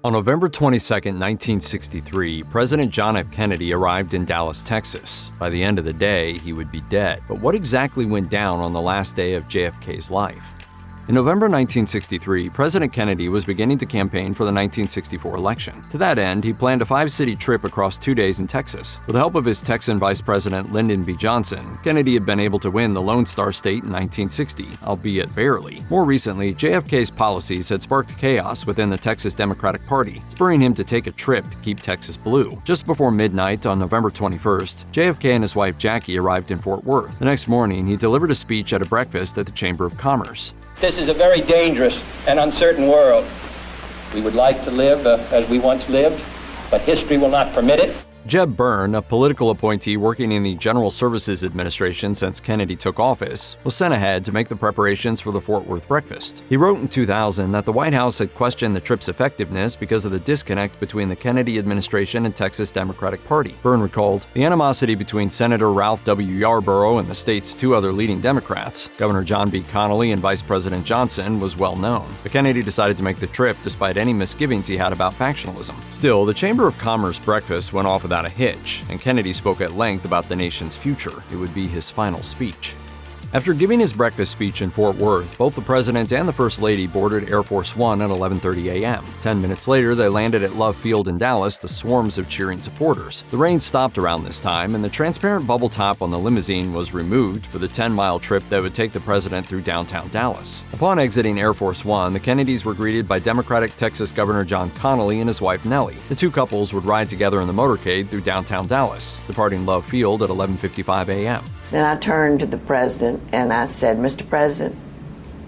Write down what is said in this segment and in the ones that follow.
On November 22, 1963, President John F. Kennedy arrived in Dallas, Texas. By the end of the day, he would be dead. But what exactly went down on the last day of JFK's life? In November 1963, President Kennedy was beginning to campaign for the 1964 election. To that end, he planned a 5-city trip across 2 days in Texas. With the help of his Texan Vice President Lyndon B. Johnson, Kennedy had been able to win the Lone Star State in 1960, albeit barely. More recently, JFK's policies had sparked chaos within the Texas Democratic Party, spurring him to take a trip to keep Texas blue. Just before midnight on November 21st, JFK and his wife Jackie arrived in Fort Worth. The next morning, he delivered a speech at a breakfast at the Chamber of Commerce. This is a very dangerous and uncertain world. We would like to live as we once lived, but history will not permit it. Jeb Byrne, a political appointee working in the General Services Administration since Kennedy took office, was sent ahead to make the preparations for the Fort Worth breakfast. He wrote in 2000 that the White House had questioned the trip's effectiveness because of the disconnect between the Kennedy administration and Texas Democratic Party. Byrne recalled, the animosity between Senator Ralph W. Yarborough and the state's 2 other leading Democrats, Governor John B. Connally and Vice President Johnson, was well known. But Kennedy decided to make the trip despite any misgivings he had about factionalism. Still, the Chamber of Commerce breakfast went off without a hitch, and Kennedy spoke at length about the nation's future. It would be his final speech. After giving his breakfast speech in Fort Worth, both the President and the First Lady boarded Air Force One at 11:30 a.m. 10 minutes later, they landed at Love Field in Dallas to swarms of cheering supporters. The rain stopped around this time, and the transparent bubble top on the limousine was removed for the 10-mile trip that would take the President through downtown Dallas. Upon exiting Air Force One, the Kennedys were greeted by Democratic Texas Governor John Connally and his wife Nellie. The 2 couples would ride together in the motorcade through downtown Dallas, departing Love Field at 11:55 a.m. Then I turned to the President and I said, Mr. President,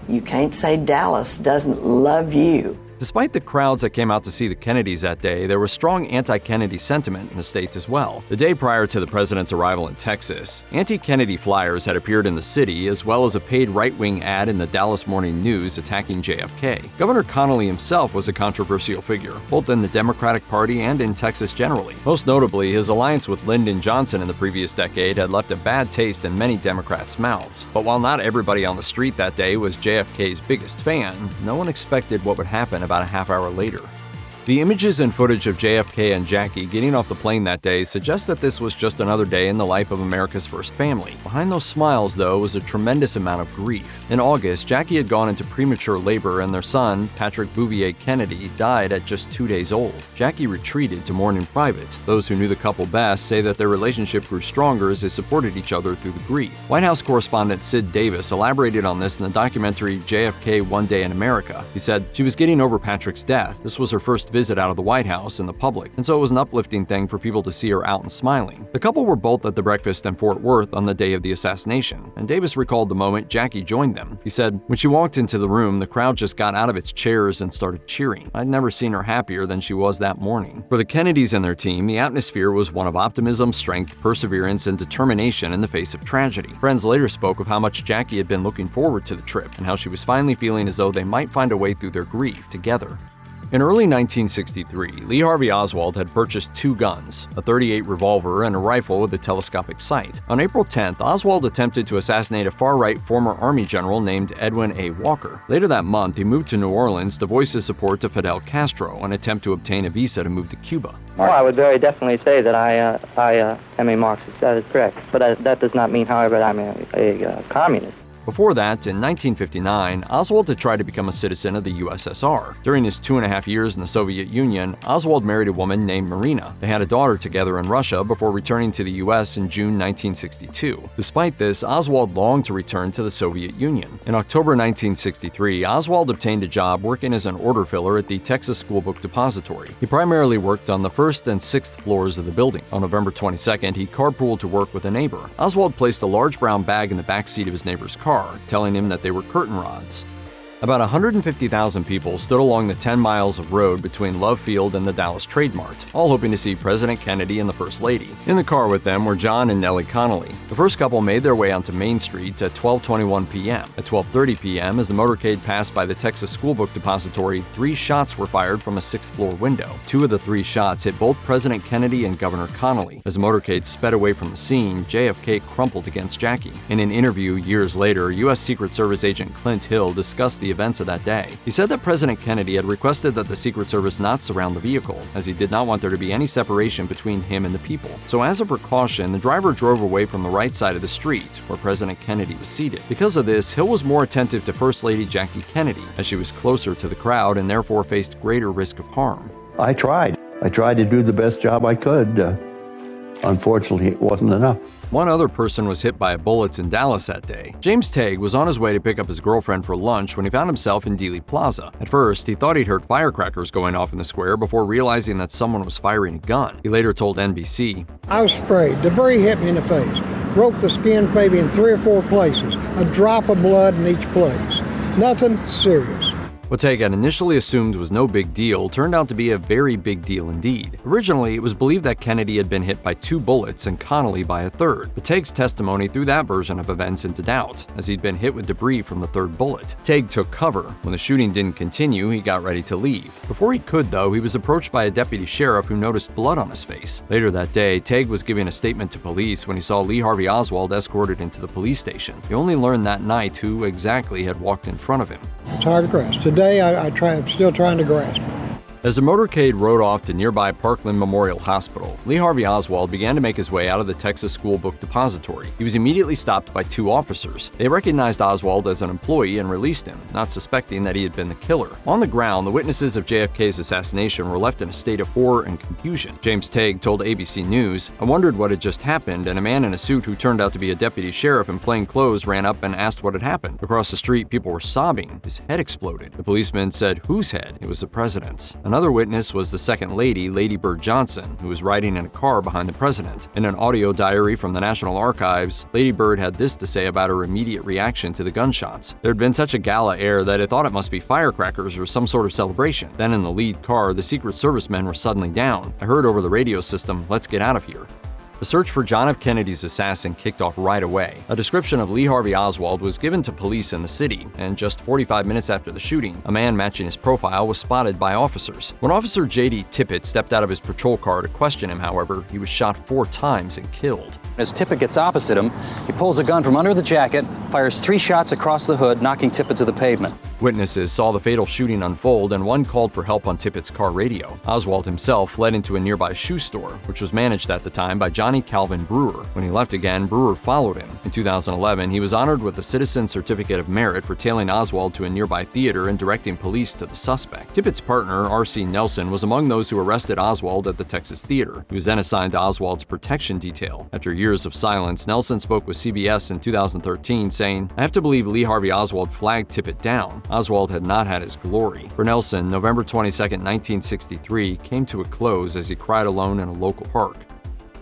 you can't say Dallas doesn't love you. Despite the crowds that came out to see the Kennedys that day, there was strong anti-Kennedy sentiment in the state as well. The day prior to the president's arrival in Texas, anti-Kennedy flyers had appeared in the city, as well as a paid right-wing ad in the Dallas Morning News attacking JFK. Governor Connally himself was a controversial figure, both in the Democratic Party and in Texas generally. Most notably, his alliance with Lyndon Johnson in the previous decade had left a bad taste in many Democrats' mouths. But while not everybody on the street that day was JFK's biggest fan, no one expected what would happen about a half hour later. The images and footage of JFK and Jackie getting off the plane that day suggest that this was just another day in the life of America's first family. Behind those smiles, though, was a tremendous amount of grief. In August, Jackie had gone into premature labor and their son, Patrick Bouvier Kennedy, died at just 2 days old. Jackie retreated to mourn in private. Those who knew the couple best say that their relationship grew stronger as they supported each other through the grief. White House correspondent Sid Davis elaborated on this in the documentary JFK One Day in America. He said, she was getting over Patrick's death. This was her first visit out of the White House and the public, and so it was an uplifting thing for people to see her out and smiling. The couple were both at the breakfast in Fort Worth on the day of the assassination, and Davis recalled the moment Jackie joined them. He said, when she walked into the room, the crowd just got out of its chairs and started cheering. I'd never seen her happier than she was that morning. For the Kennedys and their team, the atmosphere was one of optimism, strength, perseverance, and determination in the face of tragedy. Friends later spoke of how much Jackie had been looking forward to the trip and how she was finally feeling as though they might find a way through their grief together. In early 1963, Lee Harvey Oswald had purchased 2 guns, a .38 revolver and a rifle with a telescopic sight. On April 10th, Oswald attempted to assassinate a far-right former Army general named Edwin A. Walker. Later that month, he moved to New Orleans to voice his support to Fidel Castro and attempt to obtain a visa to move to Cuba. Well, I would very definitely say that I am a Marxist. That is correct. But that does not mean, however, that I'm a communist. Before that, in 1959, Oswald had tried to become a citizen of the USSR. During his 2.5 years in the Soviet Union, Oswald married a woman named Marina. They had a daughter together in Russia before returning to the US in June 1962. Despite this, Oswald longed to return to the Soviet Union. In October 1963, Oswald obtained a job working as an order filler at the Texas Schoolbook Depository. He primarily worked on the 1st and 6th floors of the building. On November 22nd, he carpooled to work with a neighbor. Oswald placed a large brown bag in the back seat of his neighbor's car, telling him that they were curtain rods. About 150,000 people stood along the 10 miles of road between Love Field and the Dallas Trade Mart, all hoping to see President Kennedy and the First Lady. In the car with them were John and Nellie Connally. The first couple made their way onto Main Street at 12:21 p.m. At 12:30 p.m., as the motorcade passed by the Texas Schoolbook Depository, 3 shots were fired from a 6th-floor window. 2 of the 3 shots hit both President Kennedy and Governor Connally. As the motorcade sped away from the scene, JFK crumpled against Jackie. In an interview years later, U.S. Secret Service agent Clint Hill discussed the events of that day. He said that President Kennedy had requested that the Secret Service not surround the vehicle, as he did not want there to be any separation between him and the people. So as a precaution, the driver drove away from the right side of the street, where President Kennedy was seated. Because of this, Hill was more attentive to First Lady Jackie Kennedy, as she was closer to the crowd and therefore faced greater risk of harm. I tried to do the best job I could. Unfortunately, it wasn't enough. One other person was hit by a bullet in Dallas that day. James Tague was on his way to pick up his girlfriend for lunch when he found himself in Dealey Plaza. At first, he thought he'd heard firecrackers going off in the square before realizing that someone was firing a gun. He later told NBC, "I was sprayed. Debris hit me in the face. Broke the skin maybe in 3 or 4 places. A drop of blood in each place. Nothing serious." What Tague had initially assumed was no big deal turned out to be a very big deal indeed. Originally, it was believed that Kennedy had been hit by 2 bullets and Connally by a 3rd, but Tague's testimony threw that version of events into doubt, as he'd been hit with debris from the 3rd bullet. Tague took cover. When the shooting didn't continue, he got ready to leave. Before he could, though, he was approached by a deputy sheriff who noticed blood on his face. Later that day, Tague was giving a statement to police when he saw Lee Harvey Oswald escorted into the police station. He only learned that night who exactly had walked in front of him. It's hard to grasp. Today, I'm still trying to grasp it. As the motorcade rode off to nearby Parkland Memorial Hospital, Lee Harvey Oswald began to make his way out of the Texas School Book Depository. He was immediately stopped by 2 officers. They recognized Oswald as an employee and released him, not suspecting that he had been the killer. On the ground, the witnesses of JFK's assassination were left in a state of horror and confusion. James Tague told ABC News, "I wondered what had just happened, and a man in a suit who turned out to be a deputy sheriff in plain clothes ran up and asked what had happened. Across the street, people were sobbing. His head exploded. The policeman said, 'Whose head?' It was the president's." Another witness was the second lady, Lady Bird Johnson, who was riding in a car behind the president. In an audio diary from the National Archives, Lady Bird had this to say about her immediate reaction to the gunshots. "There had been such a gala air that I thought it must be firecrackers or some sort of celebration. Then in the lead car, the Secret Service men were suddenly down. I heard over the radio system, 'Let's get out of here.'" The search for John F. Kennedy's assassin kicked off right away. A description of Lee Harvey Oswald was given to police in the city, and just 45 minutes after the shooting, a man matching his profile was spotted by officers. When Officer J.D. Tippit stepped out of his patrol car to question him, however, he was shot 4 times and killed. As Tippit gets opposite him, he pulls a gun from under the jacket, fires 3 shots across the hood, knocking Tippit to the pavement. Witnesses saw the fatal shooting unfold, and one called for help on Tippit's car radio. Oswald himself fled into a nearby shoe store, which was managed at the time by Johnny Calvin Brewer. When he left again, Brewer followed him. In 2011, he was honored with the Citizen Certificate of Merit for tailing Oswald to a nearby theater and directing police to the suspect. Tippit's partner, R.C. Nelson, was among those who arrested Oswald at the Texas Theater. He was then assigned to Oswald's protection detail. After years of silence, Nelson spoke with CBS in 2013, saying, "I have to believe Lee Harvey Oswald flagged Tippit down. Oswald had not had his glory." For Nelson, November 22, 1963 came to a close as he cried alone in a local park.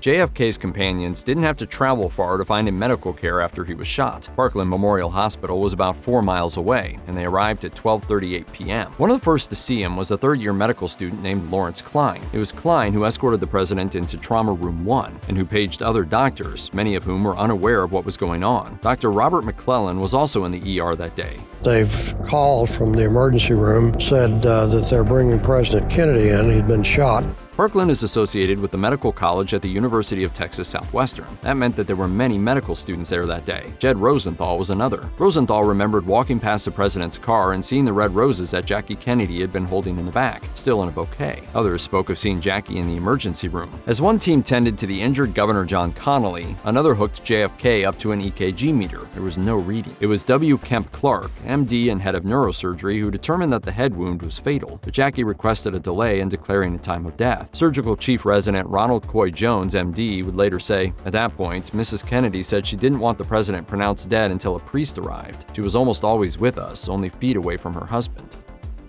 JFK's companions didn't have to travel far to find him medical care after he was shot. Parkland Memorial Hospital was about 4 miles away, and they arrived at 12:38 p.m. One of the first to see him was a third-year medical student named Lawrence Klein. It was Klein who escorted the president into Trauma Room 1 and who paged other doctors, many of whom were unaware of what was going on. Dr. Robert McClellan was also in the ER that day. They've called from the emergency room, said that they're bringing President Kennedy in. He'd been shot. Parkland is associated with the medical college at the University of Texas Southwestern. That meant that there were many medical students there that day. Jed Rosenthal was another. Rosenthal remembered walking past the president's car and seeing the red roses that Jackie Kennedy had been holding in the back, still in a bouquet. Others spoke of seeing Jackie in the emergency room. As one team tended to the injured Governor John Connally, another hooked JFK up to an EKG meter. There was no reading. It was W. Kemp Clark, MD and head of neurosurgery, who determined that the head wound was fatal, but Jackie requested a delay in declaring a time of death. Surgical Chief Resident Ronald Coy Jones, MD, would later say, "At that point, Mrs. Kennedy said she didn't want the president pronounced dead until a priest arrived. She was almost always with us, only feet away from her husband."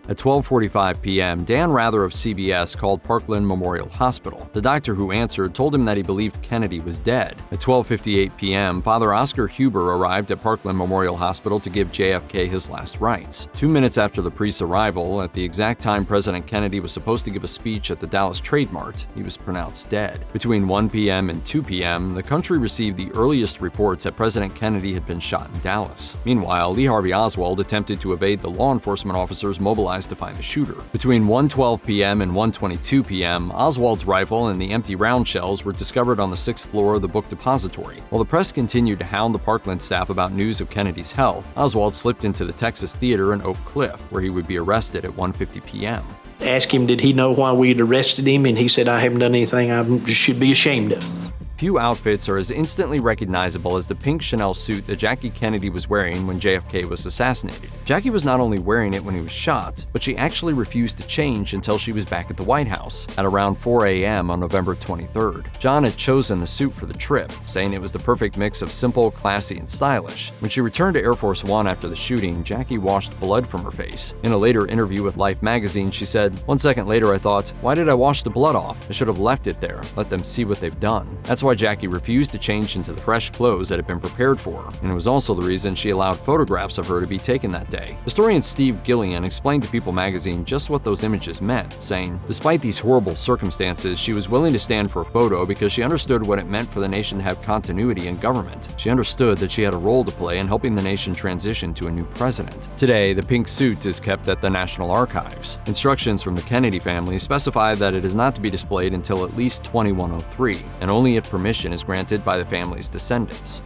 At 12:45 p.m., Dan Rather of CBS called Parkland Memorial Hospital. The doctor who answered told him that he believed Kennedy was dead. At 12:58 p.m., Father Oscar Huber arrived at Parkland Memorial Hospital to give JFK his last rites. 2 minutes after the priest's arrival, at the exact time President Kennedy was supposed to give a speech at the Dallas Trade Mart, he was pronounced dead. Between 1 p.m. and 2 p.m., the country received the earliest reports that President Kennedy had been shot in Dallas. Meanwhile, Lee Harvey Oswald attempted to evade the law enforcement officers mobilized supplies to find the shooter. Between 1:12 p.m. and 1:22 p.m., Oswald's rifle and the empty round shells were discovered on the 6th floor of the book depository. While the press continued to hound the Parkland staff about news of Kennedy's health, Oswald slipped into the Texas Theater in Oak Cliff, where he would be arrested at 1:50 p.m. Asked him, did he know why we'd arrested him, and he said, I haven't done anything I should be ashamed of. Few outfits are as instantly recognizable as the pink Chanel suit that Jackie Kennedy was wearing when JFK was assassinated. Jackie was not only wearing it when he was shot, but she actually refused to change until she was back at the White House at around 4 a.m. on November 23rd. John had chosen the suit for the trip, saying it was the perfect mix of simple, classy, and stylish. When she returned to Air Force One after the shooting, Jackie washed blood from her face. In a later interview with Life magazine, she said, "1 second later I thought, why did I wash the blood off? I should have left it there, let them see what they've done." That's why Jackie refused to change into the fresh clothes that had been prepared for her, and it was also the reason she allowed photographs of her to be taken that day. Historian Steve Gillian explained to People magazine just what those images meant, saying, "Despite these horrible circumstances, she was willing to stand for a photo because she understood what it meant for the nation to have continuity in government. She understood that she had a role to play in helping the nation transition to a new president." Today, the pink suit is kept at the National Archives. Instructions from the Kennedy family specify that it is not to be displayed until at least 2103, and only if permission is granted by the family's descendants.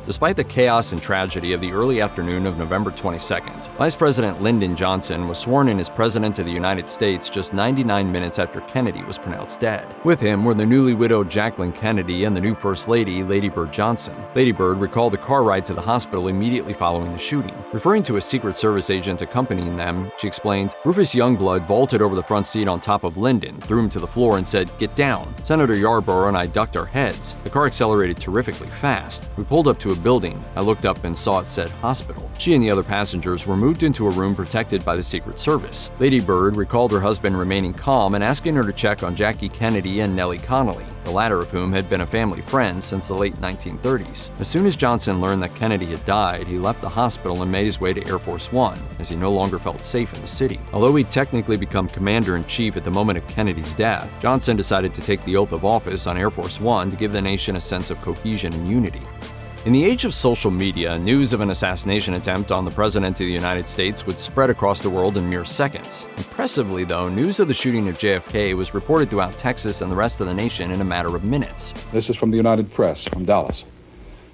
Despite the chaos and tragedy of the early afternoon of November 22nd, Vice President Lyndon Johnson was sworn in as President of the United States just 99 minutes after Kennedy was pronounced dead. With him were the newly widowed Jacqueline Kennedy and the new First Lady, Lady Bird Johnson. Lady Bird recalled the car ride to the hospital immediately following the shooting. Referring to a Secret Service agent accompanying them, she explained, "Rufus Youngblood vaulted over the front seat on top of Lyndon, threw him to the floor and said, 'Get down.' Senator Yarborough and I ducked our heads. The car accelerated terrifically fast. We pulled up to a building. I looked up and saw it said hospital." She and the other passengers were moved into a room protected by the Secret Service. Lady Bird recalled her husband remaining calm and asking her to check on Jackie Kennedy and Nellie Connolly, the latter of whom had been a family friend since the late 1930s. As soon as Johnson learned that Kennedy had died, he left the hospital and made his way to Air Force One, as he no longer felt safe in the city. Although he'd technically become Commander-in-Chief at the moment of Kennedy's death, Johnson decided to take the oath of office on Air Force One to give the nation a sense of cohesion and unity. In the age of social media, news of an assassination attempt on the President of the United States would spread across the world in mere seconds. Impressively, though, news of the shooting of JFK was reported throughout Texas and the rest of the nation in a matter of minutes. This is from the United Press from Dallas.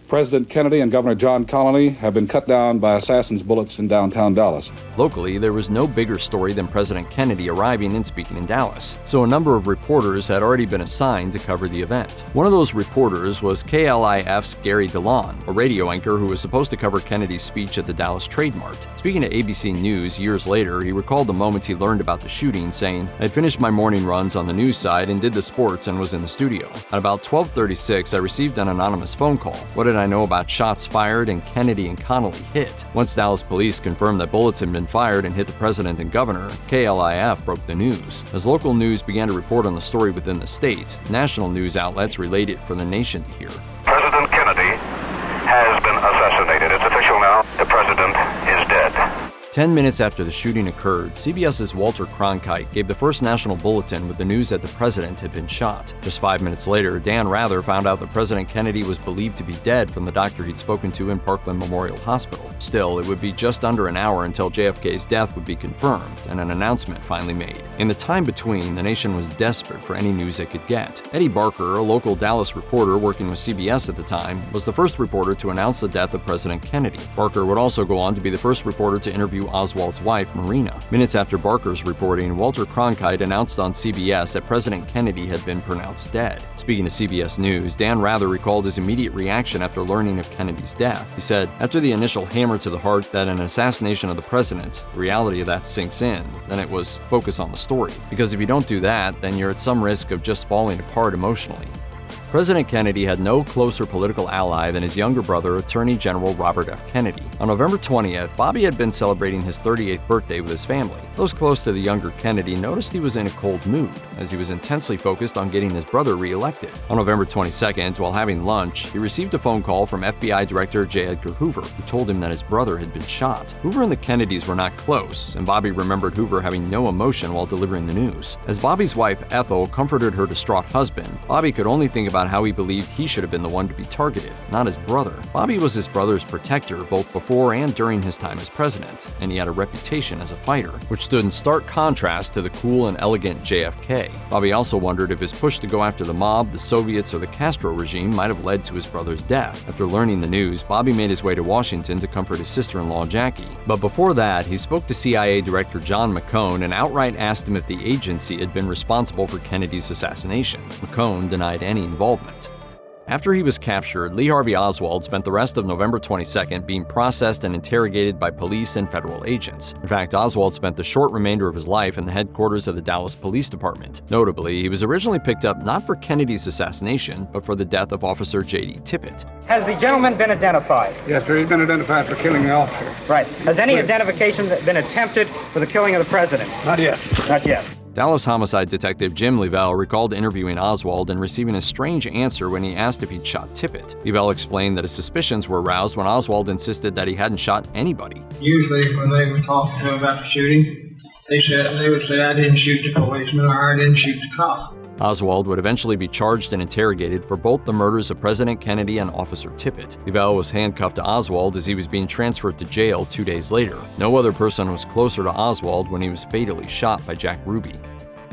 President Kennedy and Governor John Connolly have been cut down by assassins' bullets in downtown Dallas. Locally, there was no bigger story than President Kennedy arriving and speaking in Dallas, so a number of reporters had already been assigned to cover the event. One of those reporters was KLIF's Gary DeLon, a radio anchor who was supposed to cover Kennedy's speech at the Dallas Trade Mart. Speaking to ABC News years later, he recalled the moment he learned about the shooting, saying, "I had finished my morning runs on the news side and did the sports and was in the studio. At about 12:36, I received an anonymous phone call. What did I know about shots fired and Kennedy and Connolly hit? Once Dallas police confirmed that bullets had been fired and hit the president and governor, KLIF broke the news. As local news began to report on the story within the state, national news outlets relayed it for the nation to hear. President Kennedy has been assassinated. It's official now. The president is dead." 10 minutes after the shooting occurred, CBS's Walter Cronkite gave the first national bulletin with the news that the president had been shot. Just 5 minutes later, Dan Rather found out that President Kennedy was believed to be dead from the doctor he'd spoken to in Parkland Memorial Hospital. Still, it would be just under an hour until JFK's death would be confirmed and an announcement finally made. In the time between, the nation was desperate for any news it could get. Eddie Barker, a local Dallas reporter working with CBS at the time, was the first reporter to announce the death of President Kennedy. Barker would also go on to be the first reporter to interview Oswald's wife, Marina. Minutes after Barker's reporting, Walter Cronkite announced on CBS that President Kennedy had been pronounced dead. Speaking to CBS News, Dan Rather recalled his immediate reaction after learning of Kennedy's death. He said, "After the initial hammer to the heart that an assassination of the president, the reality of that sinks in, then it was focus on the story. Because if you don't do that, then you're at some risk of just falling apart emotionally." President Kennedy had no closer political ally than his younger brother, Attorney General Robert F. Kennedy. On November 20th, Bobby had been celebrating his 38th birthday with his family. Those close to the younger Kennedy noticed he was in a cold mood, as he was intensely focused on getting his brother re-elected. On November 22nd, while having lunch, he received a phone call from FBI Director J. Edgar Hoover, who told him that his brother had been shot. Hoover and the Kennedys were not close, and Bobby remembered Hoover having no emotion while delivering the news. As Bobby's wife, Ethel, comforted her distraught husband, Bobby could only think about about how he believed he should have been the one to be targeted, not his brother. Bobby was his brother's protector both before and during his time as president, and he had a reputation as a fighter, which stood in stark contrast to the cool and elegant JFK. Bobby also wondered if his push to go after the mob, the Soviets, or the Castro regime might have led to his brother's death. After learning the news, Bobby made his way to Washington to comfort his sister-in-law Jackie. But before that, he spoke to CIA Director John McCone and outright asked him if the agency had been responsible for Kennedy's assassination. McCone denied any involvement. After he was captured, Lee Harvey Oswald spent the rest of November 22nd being processed and interrogated by police and federal agents. In fact, Oswald spent the short remainder of his life in the headquarters of the Dallas Police Department. Notably, he was originally picked up not for Kennedy's assassination, but for the death of Officer J.D. Tippit. Has the gentleman been identified? Yes, sir. He's been identified for killing the officer. Right. Has any identification been attempted for the killing of the president? Not yet. Not yet. Dallas homicide detective Jim Levell recalled interviewing Oswald and receiving a strange answer when he asked if he'd shot Tippit. Levell explained that his suspicions were aroused when Oswald insisted that he hadn't shot anybody. Usually when they would talk to him about the shooting, they would say, I didn't shoot the policeman or I didn't shoot the cop. Oswald would eventually be charged and interrogated for both the murders of President Kennedy and Officer Tippit. Levell was handcuffed to Oswald as he was being transferred to jail 2 days later. No other person was closer to Oswald when he was fatally shot by Jack Ruby.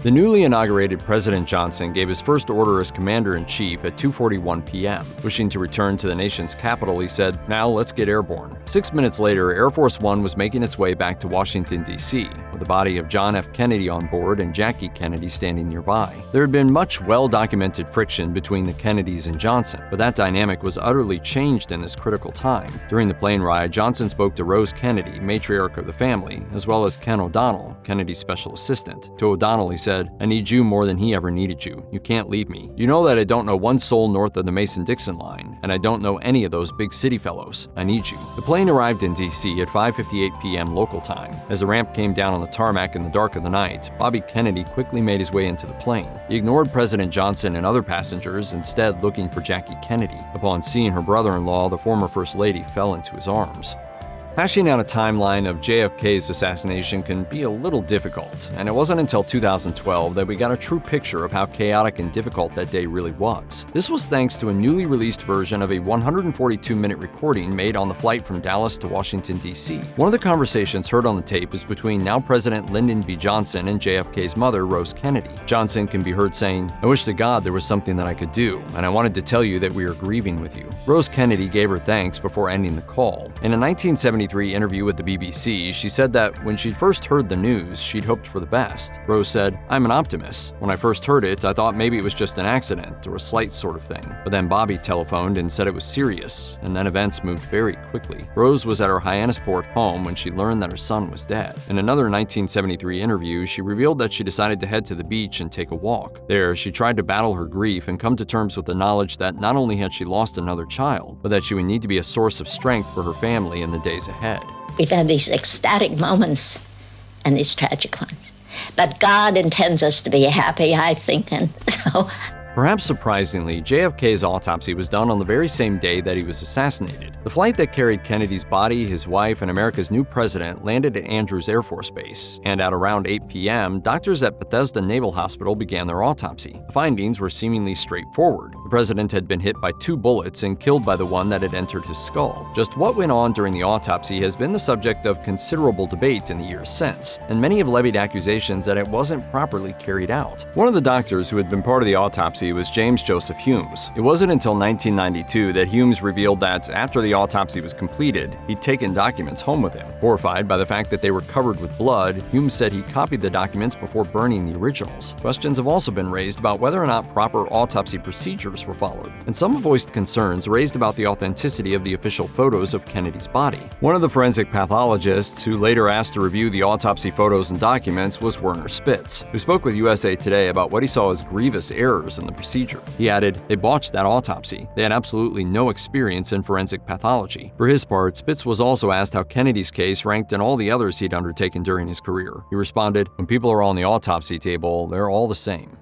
The newly inaugurated President Johnson gave his first order as Commander-in-Chief at 2:41 p.m. Wishing to return to the nation's capital, he said, "Now let's get airborne." 6 minutes later, Air Force One was making its way back to Washington, D.C., with the body of John F. Kennedy on board and Jackie Kennedy standing nearby. There had been much well-documented friction between the Kennedys and Johnson, but that dynamic was utterly changed in this critical time. During the plane ride, Johnson spoke to Rose Kennedy, matriarch of the family, as well as Ken O'Donnell, Kennedy's special assistant. To O'Donnell, he said, "I need you more than he ever needed you. You can't leave me. You know that I don't know one soul north of the Mason-Dixon line, and I don't know any of those big city fellows. I need you." The plane arrived in D.C. at 5:58 p.m. local time. As the ramp came down on the tarmac in the dark of the night, Bobby Kennedy quickly made his way into the plane. He ignored President Johnson and other passengers, instead looking for Jackie Kennedy. Upon seeing her brother-in-law, the former First Lady fell into his arms. Hashing out a timeline of JFK's assassination can be a little difficult, and it wasn't until 2012 that we got a true picture of how chaotic and difficult that day really was. This was thanks to a newly released version of a 142-minute recording made on the flight from Dallas to Washington, D.C. One of the conversations heard on the tape is between now President Lyndon B. Johnson and JFK's mother, Rose Kennedy. Johnson can be heard saying, "I wish to God there was something that I could do, and I wanted to tell you that we are grieving with you." Rose Kennedy gave her thanks before ending the call. In a 1973 interview with the BBC, she said that when she'd first heard the news, she'd hoped for the best. Rose said, "I'm an optimist. When I first heard it, I thought maybe it was just an accident or a slight sort of thing. But then Bobby telephoned and said it was serious, and then events moved very quickly." Rose was at her Hyannisport home when she learned that her son was dead. In another 1973 interview, she revealed that she decided to head to the beach and take a walk. There, she tried to battle her grief and come to terms with the knowledge that not only had she lost another child, but that she would need to be a source of strength for her family in the days ahead. We've had these ecstatic moments and these tragic ones. But God intends us to be happy, I think, and so... Perhaps surprisingly, JFK's autopsy was done on the very same day that he was assassinated. The flight that carried Kennedy's body, his wife, and America's new president landed at Andrews Air Force Base, and at around 8 p.m., doctors at Bethesda Naval Hospital began their autopsy. The findings were seemingly straightforward. The president had been hit by 2 bullets and killed by the one that had entered his skull. Just what went on during the autopsy has been the subject of considerable debate in the years since, and many have levied accusations that it wasn't properly carried out. One of the doctors who had been part of the autopsy was James Joseph Humes. It wasn't until 1992 that Humes revealed that after the autopsy was completed, he'd taken documents home with him. Horrified by the fact that they were covered with blood, Humes said he copied the documents before burning the originals. Questions have also been raised about whether or not proper autopsy procedures were followed, and some have voiced concerns raised about the authenticity of the official photos of Kennedy's body. One of the forensic pathologists who later asked to review the autopsy photos and documents was Werner Spitz, who spoke with USA Today about what he saw as grievous errors in the procedure. He added, "They botched that autopsy. They had absolutely no experience in forensic pathology." For his part, Spitz was also asked how Kennedy's case ranked in all the others he'd undertaken during his career. He responded, "When people are on the autopsy table, they're all the same."